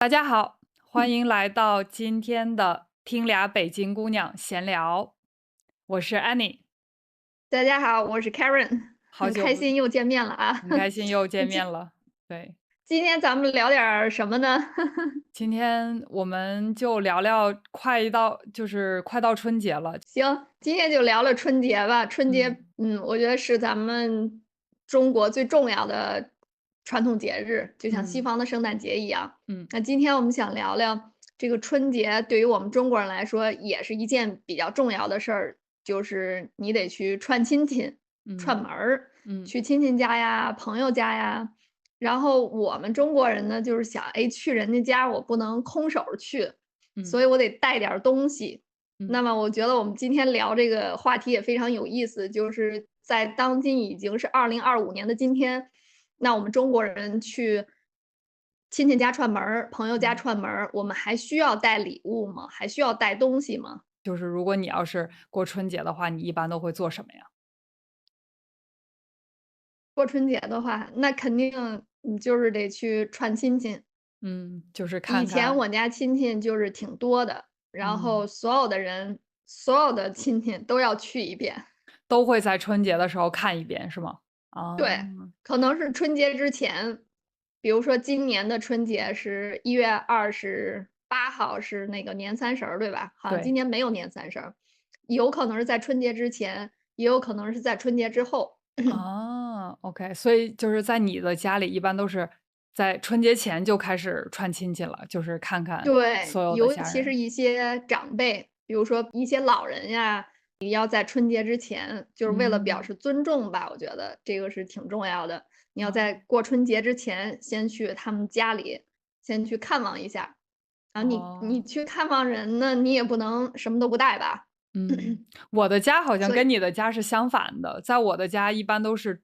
大家好，欢迎来到今天的听俩北京姑娘闲聊，我是 Annie，大家好，我是 Karen，很好久不，开心又见面了啊！很开心又见今面了。对，今天咱们聊点儿什么呢？今天我们就聊聊快到春节了。行，今天就聊聊春节吧。春节，嗯我觉得是咱们中国最重要的传统节日，就像西嗯方的圣诞节一样。嗯那今天我们想聊聊这个春节，对于我们中国人来说，也是一件比较重要的事儿，就是你得去串亲戚、串嗯门儿，嗯去亲戚家呀、朋友家呀。然后我们中国人呢，就是想，哎，去人家家我不能空手儿去，所嗯以我得带点儿东西。那嗯，么我觉得我们今天聊这个话题也非常有意思，就是在当今已经是2025年的今天，那我们中国人去亲戚家串门儿、朋友家嗯，串门儿，我们还需要带礼物吗？还需要带东西吗？就是如果你要是过春节的话，你一般都会做什么呀？过春节的话，那肯定你就是得去串亲戚。嗯，就是以看看，前我家亲戚就是挺多的，然嗯，后所有的人、所有的亲戚都要去一遍。都会在春节的时候看一遍，是吗？啊，对，可能是春节之前，比如说今年的春节是1月28号是那个年三十儿，对吧？好像今对。年没有年三十儿，有可能是在春节之前，也有可能是在春节之后。啊，OK，所以就是在你的家里一般都是在春节前就开始串亲戚了，就是看看对，所有的尤家人。其是一些长辈，比如说一些老人呀，你要在春节之前，就是为了表嗯，示尊重吧，我觉得这个是挺重要的。你要在哦，过春节之前，先去他们家里，先去看望一下。啊，你哦，去看望人呢，你也不能什么都不带吧？嗯，我的家好像所以跟你的家是相反的，在我的家一般都是，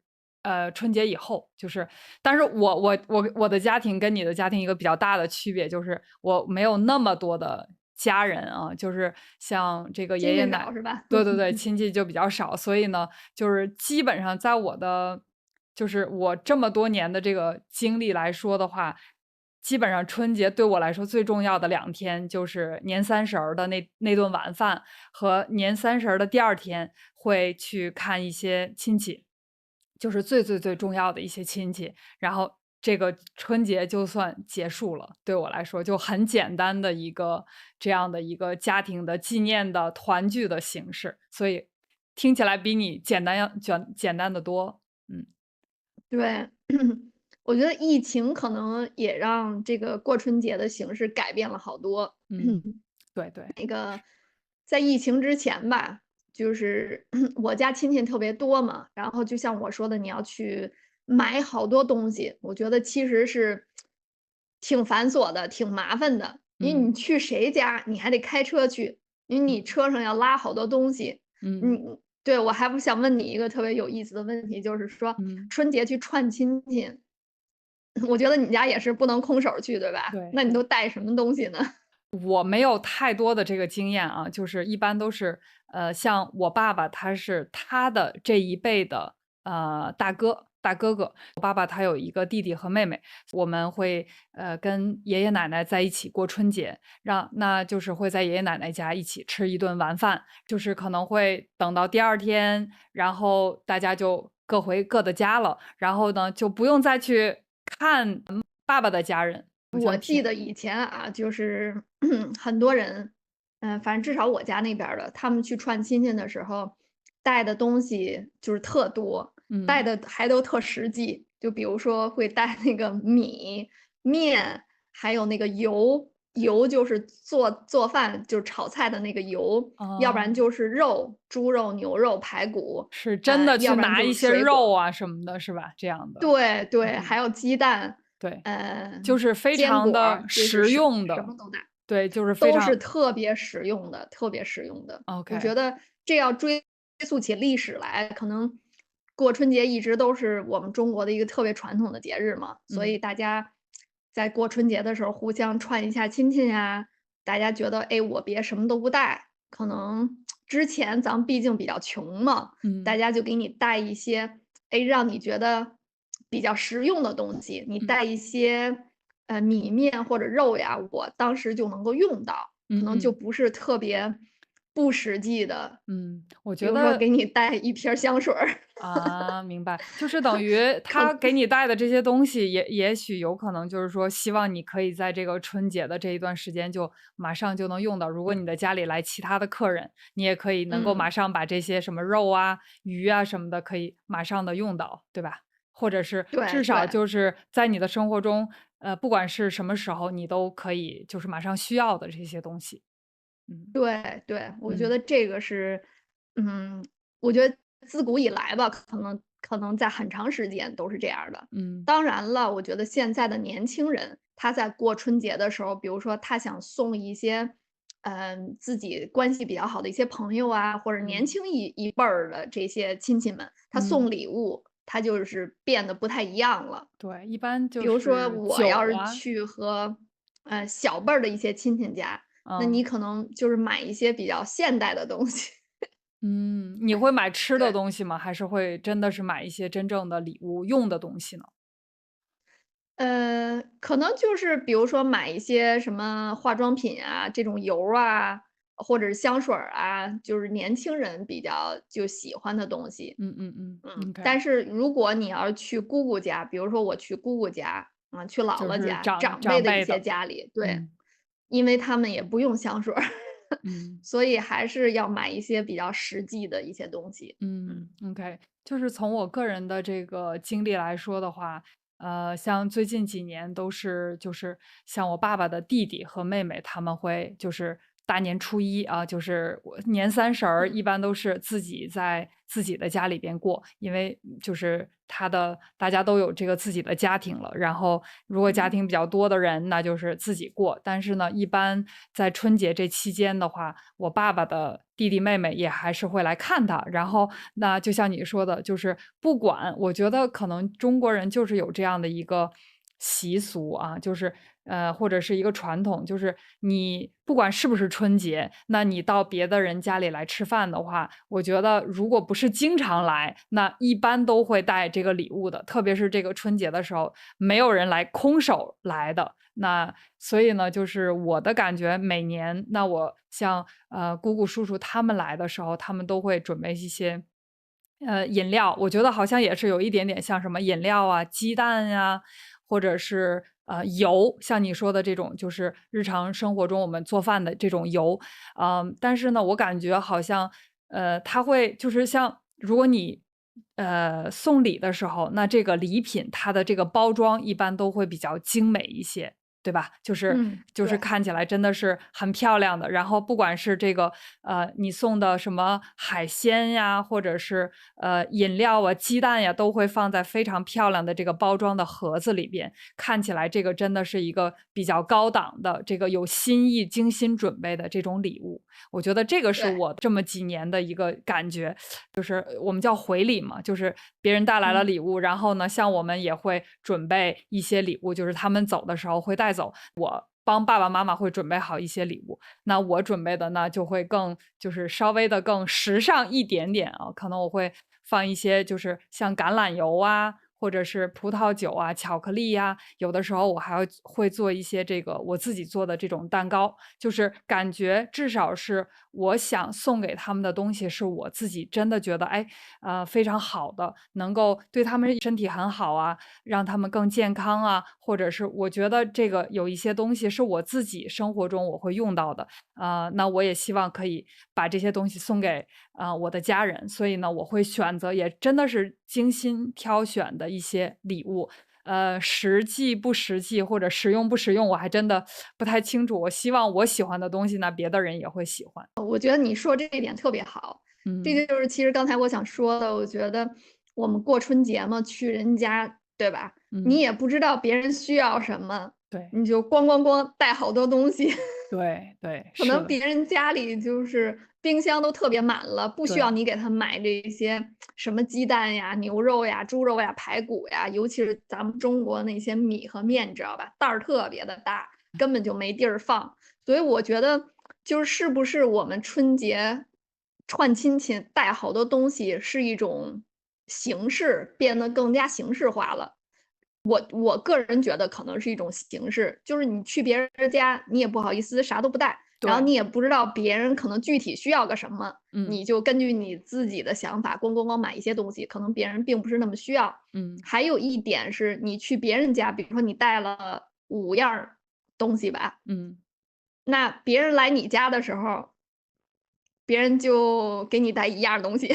春节以后，就是但是我的家庭跟你的家庭一个比较大的区别就是我没有那么多的家人啊，就是像这个爷经济爷奶少是吧？对对对，亲戚就比较少，所以呢，就是基本上在就是我这么多年的这个经历来说的话，基本上春节对我来说最重要的2天，就是年三十儿的那顿晚饭和年三十儿的第二天会去看一些亲戚，就是最最最重要的一些亲戚，然后这个春节就算结束了，对我来说就很简单的一个这样的一个家庭的纪念的团聚的形式，所以听起来比你简单的多，嗯，对，我觉得疫情可能也让这个过春节的形式改变了好多。嗯，对对，在疫情之前吧，就是我家亲戚特别多嘛，然后就像我说的，你要去买好多东西，我觉得其实是挺繁琐的，挺麻烦的。因为嗯，你去谁家，你还得开车去，因为你嗯，车上要拉好多东西。嗯，嗯，对，我还不想问你一个特别有意思的问题，就是说嗯，春节去串亲戚，我觉得你家也是不能空手儿去，对吧？对。那你都带什么东西呢？我没有太多的这个经验啊，就是一般都是，像我爸爸他是他的这一辈的，大哥哥，我爸爸他有一个弟弟和妹妹，我们会，跟爷爷奶奶在一起过春节，那就是会在爷爷奶奶家一起吃一顿晚饭，就是可能会等到第二天，然后大家就各回各的家了，然后呢，就不用再去看爸爸的家人，好我像挺记得以前啊，就是很多人，反正至少我家那边儿的，他们去串亲戚的时候，带的东西就是特多，带嗯。的还都特实际。就比如说会带那个米、面，还有那个油，油就是做饭就是炒菜的那个油，要不然哦，就是肉，猪肉、牛肉、排骨，是真的去要不然就是拿一些水果。肉啊什么的，是吧？这样的，对对，还嗯，有鸡蛋，对，就是非常坚果儿，就是的实用的，什么都带，对，就是非都是常 特别实用的，特别实用的。我觉 OK，得这要追溯起历史来，可能过春节一直都是我们中国的一个特别传统的节日嘛，所嗯，以大家在过春节的时候互相串一下亲戚呀，大家觉得，哎，我别什么都不带，可能之前咱们毕竟比较穷嘛，大嗯，家就给你带一些，哎，让你觉得比较实用的东西，你嗯，带一些米面或者肉呀，我当时就能够用到，可能就嗯嗯不是特别不实际的，嗯，我比如说觉得给你带一瓶儿香水儿，啊，明白，就是等于他可给你带的这些东西，也许有可能就是说，希望你可以在这个春节的这一段时间就马上就能用到。如果你的家里来其他的客人，你也可以能够马嗯，上把这些什么肉啊、鱼啊什么的，可以马上的用到，对吧？或者是至少对对。就是在你的生活中，不管是什么时候，你都可以就是马上需要的这些东西。嗯对对，我觉嗯得这个是，嗯，我觉得自古以来吧，可能在很长时间都是这样儿的。嗯当然了，我觉得现在的年轻人，他在过春节的时候，比如说他想送一些，自己关系比较好的一些朋友啊，或者年嗯轻一辈儿的这些亲戚们，他嗯，送礼物，他就是变得不太一样了。对，一般就比如说是我要酒啊，是去和，小辈儿的一些亲戚家，那你嗯。可能就是买一些比较现代的东西。嗯，你会买吃的对，东西吗？还是会真的是买一些真正的礼物用的东西呢？可能就是比如说买一些什么化妆品啊，这种油儿啊，或者是香水儿啊，就是年轻人比较就喜欢的东西。嗯嗯嗯，OK，但是如果你要是去姑姑家，比如说我去姑姑家，去姥就是姥家，长长辈的一长辈的，些家里，对，嗯因为他们也不用香水儿，嗯所以还是要买一些比较实际的一些东西。嗯嗯，OK，就是从我个人的这个经历来说的话，像最近几年都是就是像我爸爸的弟弟和妹妹，他们会就是大年初一啊，就是我年三十儿一嗯般都是自己在自己的家里边过，因为就是大家都有这个自己的家庭了，然后如果家嗯庭比较多的人，那就是自己过。但是呢，一般在春节这期间的话，我爸爸的弟弟妹妹也还是会来看他。然后那就像你说的，就是不管，我觉得可能中国人就是有这样的一个习俗啊，就是或者是一个传统，就是你不管是不是春节，那你到别的人家里来吃饭的话，我觉得如果不是经常来，那一般都会带这个礼物的，特别是这个春节的时候，没有人来空手来的。那所以呢，就是我的感觉，每年那我像姑姑叔叔他们来的时候，他们都会准备一些饮料，我觉得好像也是有一点点像什么饮料啊、鸡蛋呀，或者是油，像你说的这种，就是日常生活中我们做饭的这种油，但是呢，我感觉好像它会就是像如果你送礼的时候，那这个礼品它的这个包装一般都会比较精美一些。对吧？就是嗯，就是对看起来真的是很漂亮的，然后不管是这个你送的什么海鲜呀，或者是饮料啊、鸡蛋呀，都会放在非常漂亮的这个包装的盒子里边，看起来这个真的是一个比较高档的、这个有心意、精心准备的这种礼物。我觉得这个是对，我这么几年的一个感觉，就是我们叫回礼嘛，就是别人带来了嗯。礼物，然后呢，像我们也会准备一些礼物，就是他们走的时候会带走。我帮爸爸妈妈会准备好一些礼物，那我准备的呢就会更就是稍微的更时尚一点点啊，可能我会放一些就是像橄榄油啊，或者是葡萄酒啊、巧克力呀，有的时候我还会做一些这个我自己做的这种蛋糕，就是感觉至少是我想送给他们的东西，是我自己真的觉得，哎，非常好的，能够对他们身体很好啊，让他们更健康啊，或者是我觉得这个有一些东西是我自己生活中我会用到的，那我也希望可以把这些东西送给我的家人，所以呢，我会选择也真的是精心挑选的一些礼物。实际不实际或者实用不实用，我还真的不太清楚。我希望我喜欢的东西呢，别的人也会喜欢。我觉得你说这一点特别好，嗯这就是其实刚才我想说的，我觉得我们过春节嘛，去人家，对吧？你嗯，也不知道别人需要什么，对你就咣带好多东西，对对，可是的，能别人家里就是冰箱都特别满了，不需要对，你给他买这些什么鸡蛋呀、牛肉呀、猪肉呀、排骨呀，尤其是咱们中国那些米和面，你知道吧？袋儿特别的大，根本就没地儿放。所以我觉得是不是我们春节串亲戚带好多东西是一种形式，变得更加形式化了。我个人觉得可能是一种形式，就是你去别人家，你也不好意思啥都不带，然后对，你也不知道别人可能具体需要个什么，嗯你就根据你自己的想法咣买一些东西，可能别人并不是那么需要。嗯还有一点是你去别人家，比如说你带了5样儿东西吧，嗯那别人来你家的时候，别人就给你带1样儿东西。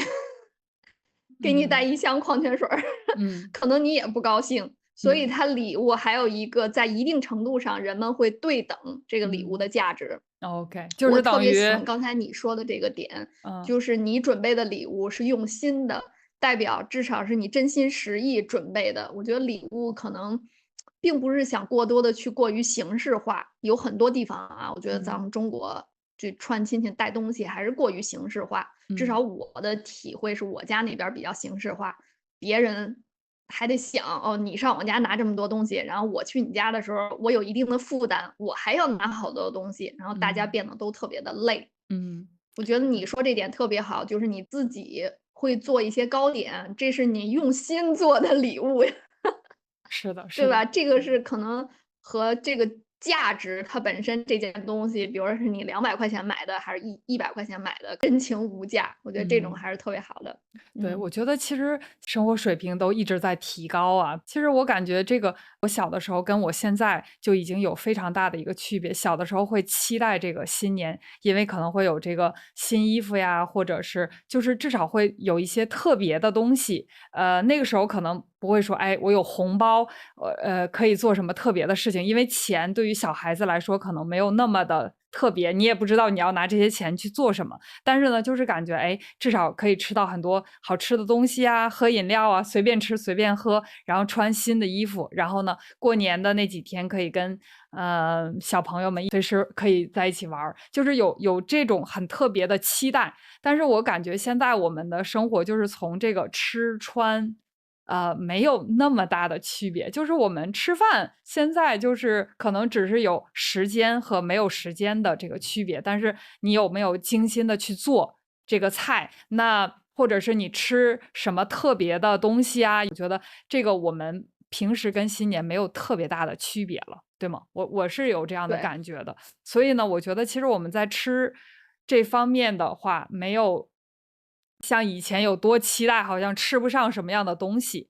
给你带嗯一箱矿泉水儿，嗯可能你也不高兴。所以嗯它礼物还有一个在一定程度上，人们会对等这个礼物嗯的价值。，OK，就是我特别喜等于欢刚才你说的这个点，嗯就是你准备的礼物是用心的，代表至少是你真心实意准备的。我觉得礼物可能并不是想过多的去过于形式化，有很多地方啊，我觉得咱嗯们中国这串亲戚带东西还是过于形式化。至少嗯我的体会是我家那边儿比较形式化，别人还得想，哦，你上我家拿这么多东西，然后我去你家的时候，我有一定的负担，我还要拿好多东西，然后大家嗯变得都特别的累。嗯，我觉得你说这点特别好，就是你自己会做一些糕点，这是你用心做的礼物呀。是的，是的，对吧？这个是可能和这个价值它本身这件东西，比如说是你200块钱买的，还是100块钱买的，真情无价，我觉得这种嗯。还是特别好的。对，嗯，我觉得其实生活水平都一直在提高啊。其实我感觉这个，我小的时候跟我现在就已经有非常大的一个区别。小的时候会期待这个新年，因为可能会有这个新衣服呀，或者是就是至少会有一些特别的东西。那个时候可能不会说，哎，我有红包，可以做什么特别的事情，因为钱对于小孩子来说可能没有那么的特别，你也不知道你要拿这些钱去做什么。但是呢，就是感觉，哎，至少可以吃到很多好吃的东西啊，喝饮料啊，随便吃随便喝，然后穿新的衣服，然后呢，过年的那几天可以跟小朋友们随时可以在一起玩儿，就是有这种很特别的期待。但是我感觉现在我们的生活就是从这个吃穿。没有那么大的区别，就是我们吃饭现在就是可能只是有时间和没有时间的这个区别，但是你有没有精心的去做这个菜，那或者是你吃什么特别的东西啊，我觉得这个我们平时跟新年没有特别大的区别了，对吗？我是有这样的对。感觉的，所以呢，我觉得其实我们在吃这方面的话，没有像以前有多期待，好像吃不上什么样的东西。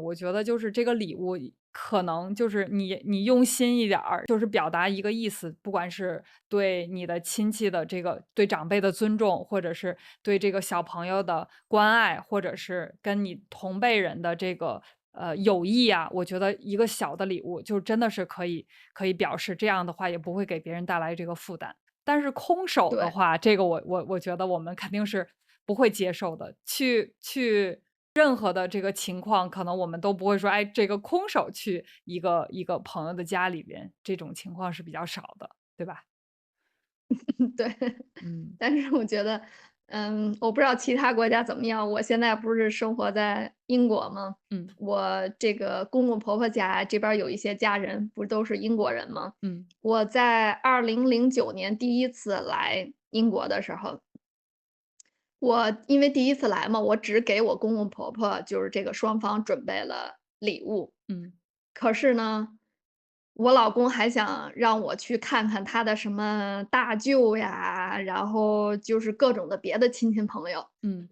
我觉得就是这个礼物可能就是你用心一点儿，就是表达一个意思，不管是对你的亲戚的这个对长辈的尊重，或者是对这个小朋友的关爱，或者是跟你同辈人的这个友谊啊，我觉得一个小的礼物就真的是可以表示，这样的话也不会给别人带来这个负担。但是空手的对。话，这个我觉得我们肯定是不会接受的。去任何的这个情况，可能我们都不会说，哎，这个空手去一个朋友的家里边，这种情况是比较少的，对吧？对，嗯但是我觉得，我不知道其他国家怎么样，我现在不是生活在英国吗？嗯我这个公公婆婆家这边儿有一些家人，不是都是英国人吗？嗯我在2009年第一次来英国的时候，我因为第一次来嘛，我只给我公公婆婆，就是这个双方准备了礼物。嗯可是呢，我老公还想让我去看看他的什么大舅呀，然后就是各种的别的亲戚朋友，嗯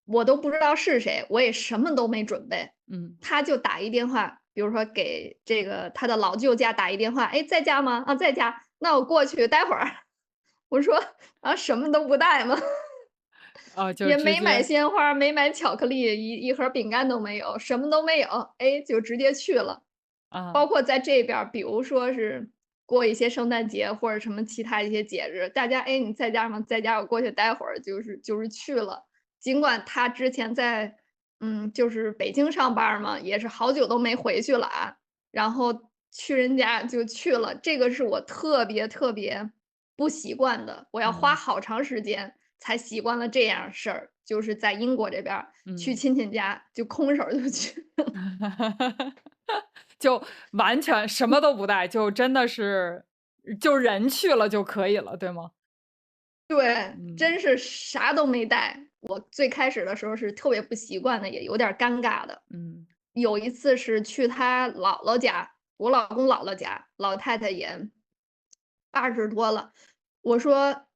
我都不知道是谁，我也什么都没准备。嗯他就打一电话，比如说给这个他的老舅家打一电话，“哎，在家吗？”“啊，在家。”“那我过去待会儿。”我说：“啊，什么都不带吗？”就也没买直接鲜花没买巧克力，一盒饼干都没有，什么都没有，哎，就直接去了。啊，包括在这边儿，比如说是过一些圣诞节或者什么其他一些节日，大家，哎，你在家吗？在家，我过去待会儿，就是去了。尽管他之前在，就是北京上班儿嘛，也是好久都没回去了啊，然后去人家就去了，这个是我特别特别不习惯的，我要花嗯好长时间才习惯了这样事儿，就是在英国这边儿去嗯。亲戚家就空手儿就去。就完全什么都不带，就真的是就人去了就可以了，对吗？对，嗯真是啥都没带。我最开始的时候是特别不习惯的，也有点儿尴尬的。嗯。有一次是去他姥姥家，我老公姥姥家，老太太也80多了。我说：“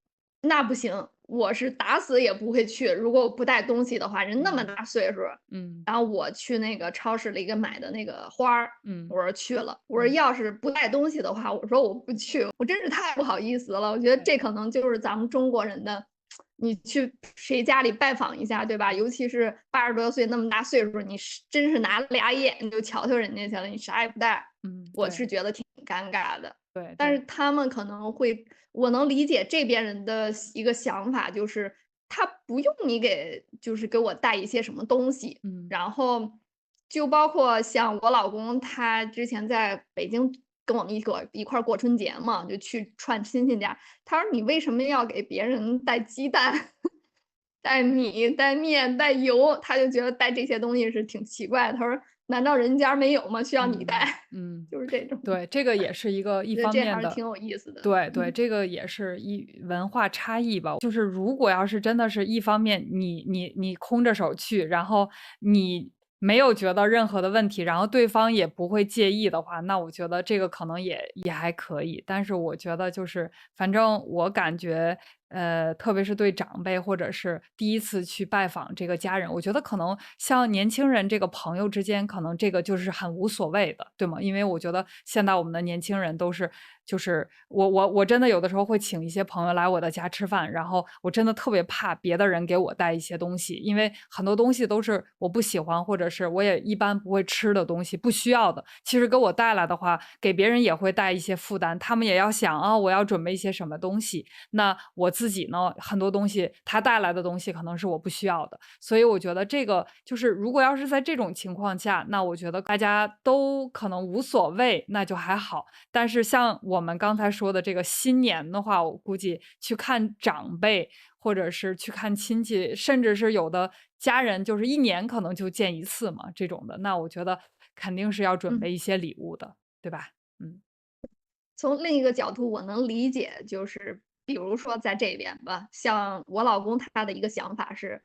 那不行，我是打死也不会去，如果我不带东西的话，人那么嗯大岁数。”嗯然后我去那个超市里给买的那个花儿，嗯我说去了，我说嗯，要是不带东西的话，我说我不去，我真是太不好意思了。我觉得对这可能就是咱们中国人的，你去谁家里拜访一下，对吧？尤其是80多岁那么大岁数，你是真是拿俩眼就瞧瞧人家去了，你啥也不带，我对是觉得挺尴尬的。对对，但是他们可能会我能理解这边人的一个想法，就是他不用你就是给我带一些什么东西。嗯然后就包括像我老公，他之前在北京跟我们一块儿过春节嘛，就去串亲戚家。他说：“你为什么要给别人带鸡蛋、带米、带面、带油？”他就觉得带这些东西是挺奇怪的。他说：“难道人家没有吗？需要你嗯带？”嗯。就是这种，对，这个也是一个一觉得方面的这还是挺有意思的。对对，嗯。这个也是文化差异吧。就是如果要是真的是一方面你空着手去，然后你没有觉得任何的问题，然后对方也不会介意的话，那我觉得这个可能也还可以。但是我觉得就是反正我感觉，特别是对长辈或者是第一次去拜访这个家人，我觉得可能像年轻人这个朋友之间，可能这个就是很无所谓的，对吗？因为我觉得现在我们的年轻人都是，就是我真的有的时候会请一些朋友来我的家吃饭，然后我真的特别怕别的人给我带一些东西，因为很多东西都是我不喜欢，或者是我也一般不会吃的东西，不需要的。其实给我带来的话，给别人也会带一些负担，他们也要想啊，我要准备一些什么东西。那我自己呢，很多东西他带来的东西可能是我不需要的，所以我觉得这个就是如果要是在这种情况下，那我觉得大家都可能无所谓，那就还好。但是像我们刚才说的这个新年的话，我估计去看长辈，或者是去看亲戚，甚至是有的家人就是一年可能就见一次嘛，这种的，那我觉得肯定是要准嗯。备一些礼物的，对吧？嗯从另一个角度我能理解，就是比如说在这边吧，像我老公他的一个想法是，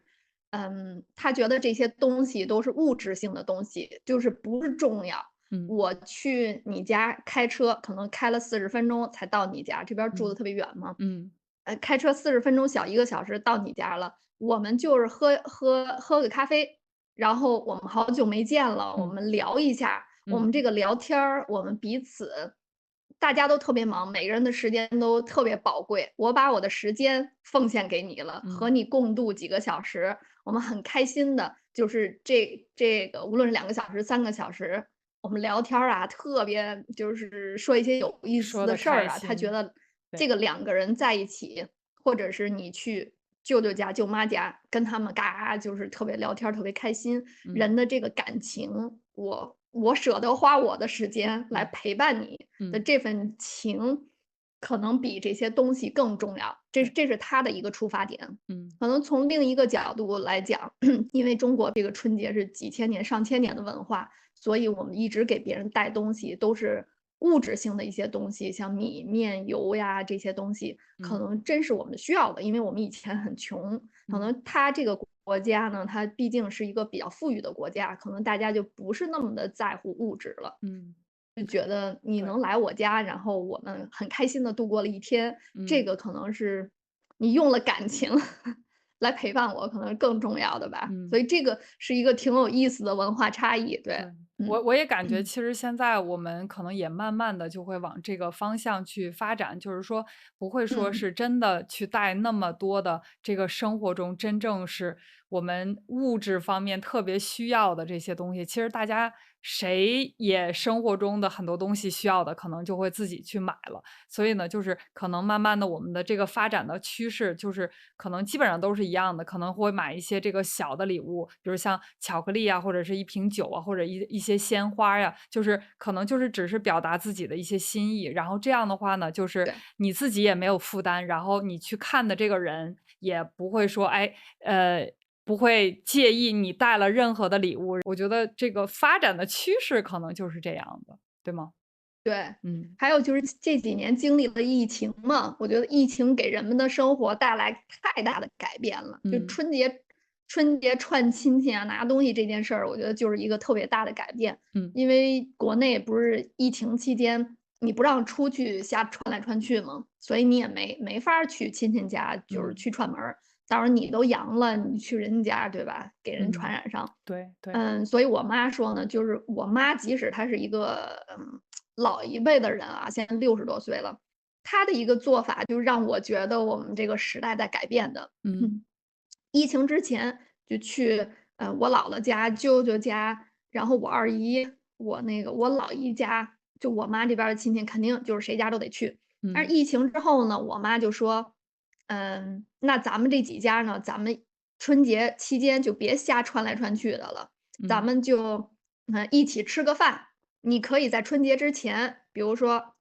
他觉得这些东西都是物质性的东西，就是不是重要。嗯我去你家开车，可能开了40分钟才到你家，这边儿住的嗯特别远嘛，嗯开车40分钟小1个小时到你家了，我们就是喝个咖啡，然后我们好久没见了，我嗯们聊一下，我嗯们这个聊天儿，我们彼此大家都特别忙，每个人的时间都特别宝贵。我把我的时间奉献给你了，和嗯你共度几个小时，我们很开心的，就是这个无论是2个小时、3个小时，我们聊天儿啊，特别就是说一些有意思说的的事儿啊。他觉开心，得这对，个2个人在一起，或者是你去舅舅家、舅妈家，跟他们嘎就是特别聊天儿特别开心。嗯人的这个感情，我舍得花我的时间来嗯陪伴你的嗯，这份情，可能比这些东西更重要。这对，这是他的一个出发点。嗯可能从另一个角度来讲，因为中国这个春节是几千年、上千年的文化，所以我们一直给别人带东西都是物质性的一些东西，像米面油呀这些东西，可嗯能真是我们需要的。因为我们以前很穷，可嗯能他这个国家呢，它毕竟是一个比较富裕的国家，可能大家就不是那么的在乎物质了。嗯，就觉得你对，能来我家，然后我们很开心的度过了一天，这嗯个可能是你用了感情来陪伴我，可能是更重要的吧。嗯。所以这个是一个挺有意思的文化差异，对，对，我也感觉嗯。其实现在我们可能也慢慢的就会往这个方向去发展，就是说不会说嗯。是真的去带那么多的这个生活中真正是我们物质方面特别需要的这些东西。其实大家谁也生活中的很多东西需要的，可能就会自己去买了。所以呢，就是可能慢慢的我们的这个发展的趋势，就是可能基本上都是一样的，可能会买一些这个小的礼物，比如像巧克力啊，或者是一瓶酒啊，或者一些鲜花呀，就是可能就是只是表达自己的一些心意。然后这样的话呢，就是对。你自己也没有负担，然后你去看的这个人也不会说，哎，不会介意你带了任何的礼物。我觉得这个发展的趋势可能就是这样的，对吗？对，嗯，还有就是这几年经历了疫情嘛，我觉得疫情给人们的生活带来太大的改变了。就嗯，春节春节串亲戚啊，拿东西这件事儿，我觉得就是一个特别大的改变。嗯因为国内不是疫情期间，你不让出去瞎串来串去嘛，所以你也没法儿去亲戚家，就是嗯去串门儿。到时候你都阳了，你去人家，对吧？给人传嗯，染上。对对，所以我妈说呢，就是我妈即使她是一个老一辈的人啊，现在60多岁了，她的一个做法就让我觉得我们这个时代在改变的。嗯疫情之前就去我姥姥家、舅舅家，然后我二姨、我老姨家，就我妈这边儿的亲戚，肯定就是谁家都得去。但是嗯疫情之后呢，我妈就说，那咱们这几家呢，咱们春节期间就别瞎串来串去的了，咱嗯们就一起吃个饭。你可以在春节之前，比如说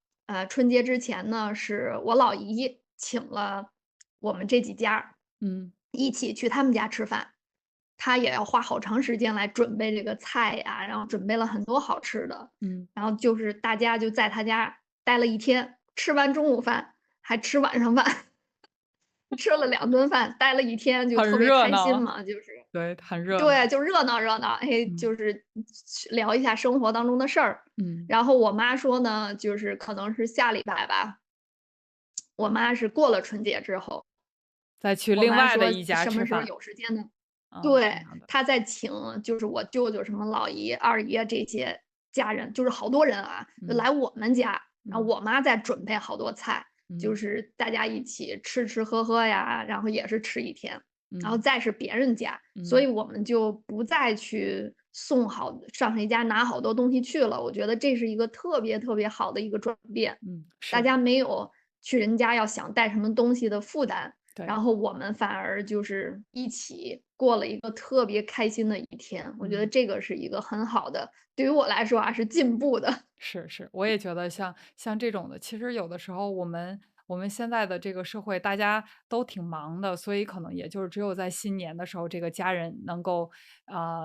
春节之前呢，是我老姨请了我们这几家。嗯一起去他们家吃饭，他也要花好长时间来准备这个菜呀，然后准备了很多好吃的，嗯，然后就是大家就在他家待了一天，吃完中午饭还吃晚上饭，吃了2顿饭，待了一天就很特别热闹，开心嘛，就是对，很热闹，对，就热闹热闹，哎，嗯就是聊一下生活当中的事儿。嗯，然后我妈说呢，就是可能是下礼拜吧，我妈是过了春节之后，再去我妈说另外的一家什么时候吃饭，有时间呢？嗯，这对，样的，她在请就是我舅舅什么老姨、二姨啊这些家人，就是好多人啊，就嗯来我们家，然后嗯我妈在准备好多菜，就嗯是大家一起吃吃喝喝呀，然后也是吃一天，然后嗯再是别人家，所嗯以我们就不再去上谁家拿好多东西去了。我觉得这是一个特别特别好的一个转变，嗯，是，大家没有去人家要想带什么东西的负担。对，然后我们反而就是一起过了一个特别开心的一天，我觉得嗯。这个是一个很好的，对于我来说啊是进步的。是是，我也觉得像这种的，其实有的时候我们现在的这个社会，大家都挺忙的，所以可能也就是只有在新年的时候，这个家人能够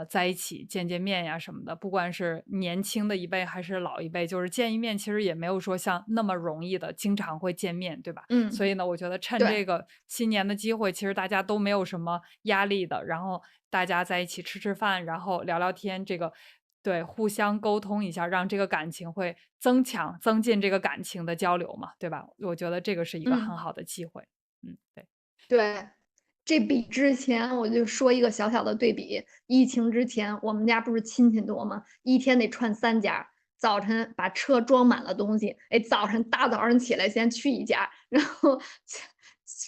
在一起见见面呀什么的。不管是年轻的一辈还是老一辈，就是见一面，其实也没有说像那么容易的，经常会见面，对吧？所嗯，以呢，我觉得趁对，这个新年的机会，其实大家都没有什么压力的，然后大家在一起吃吃饭，然后聊聊天，这个对，互相沟通一下，让这个感情会增进这个感情的交流嘛，对吧？我觉得这个是一个很嗯。好的机会。嗯，对，对，这比之前我就说一个小小的对比，疫情之前我们家不是亲戚多吗？一天得串3家，早晨把车装满了东西，哎，大早上起来先去一家，然后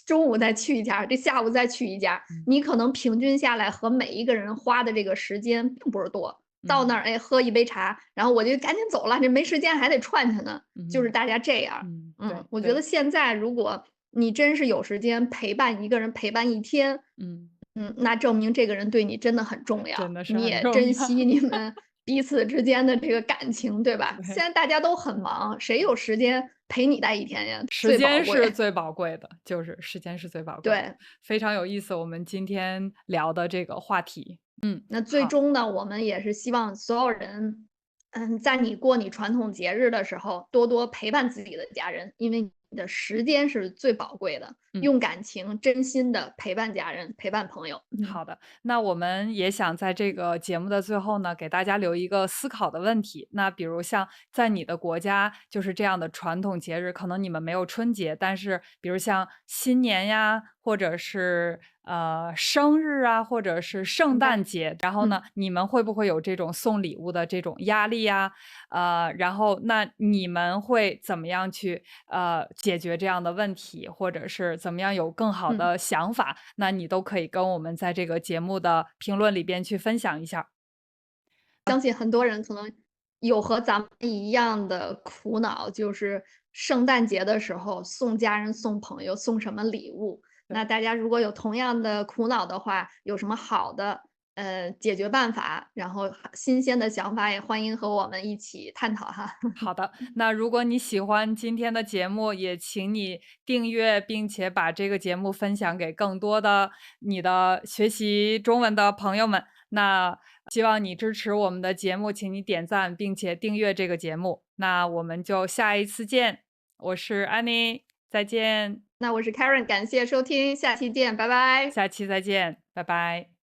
中午再去一家，这下午再去一家，嗯你可能平均下来和每一个人花的这个时间并不是多。到那嗯儿，哎，喝一杯茶，然后我就赶紧走了，这没时间还得串去呢，就是嗯大家这样。嗯，对我觉得对，现在如果你真是有时间陪伴一个人陪伴一天，嗯，那证明这个人对你真的很重要，真的是你也很重要。珍惜你们彼此之间的这个感情，对吧？现对，在大家都很忙，谁有时间陪你待一天呀？时最宝贵。间是最宝贵的，就是时间是最宝贵的，对，非常有意思，我们今天聊的这个话题。嗯，那最好，终呢，我们也是希望所有人，在你过你传统节日的时候，多多陪伴自己的家人，因为你的时间是最宝贵的，嗯。用感情真心的陪伴家人，陪伴朋友。好的，那我们也想在这个节目的最后呢，给大家留一个思考的问题。那比如像在你的国家，就是这样的传统节日，可能你们没有春节，但是比如像新年呀，或者是生日啊，或者是圣明白，诞节，然后呢，嗯。你们会不会有这种送礼物的这种压力呀？然后那你们会怎么样去解决这样的问题，或者是怎么样有更好嗯。的想法？那你都可以跟我们在这个节目的评论里边去分享一下儿。相信很多人可能有和咱们一样的苦恼，就是圣诞节的时候送家人、送朋友送什么礼物。那对，大家如果有同样的苦恼的话，有什么好的解决办法，然后新鲜的想法，也欢迎和我们一起探讨哈。好的。那如果你喜欢今天的节目，也请你订阅，并且把这个节目分享给更多的你的学习中文的朋友们。那希望你支持我们的节目，请你点赞并且订阅这个节目。那我们就下一次见，我是安妮，再见，那我是 Karen，感谢收听，下期见，拜拜。下期再见，拜拜。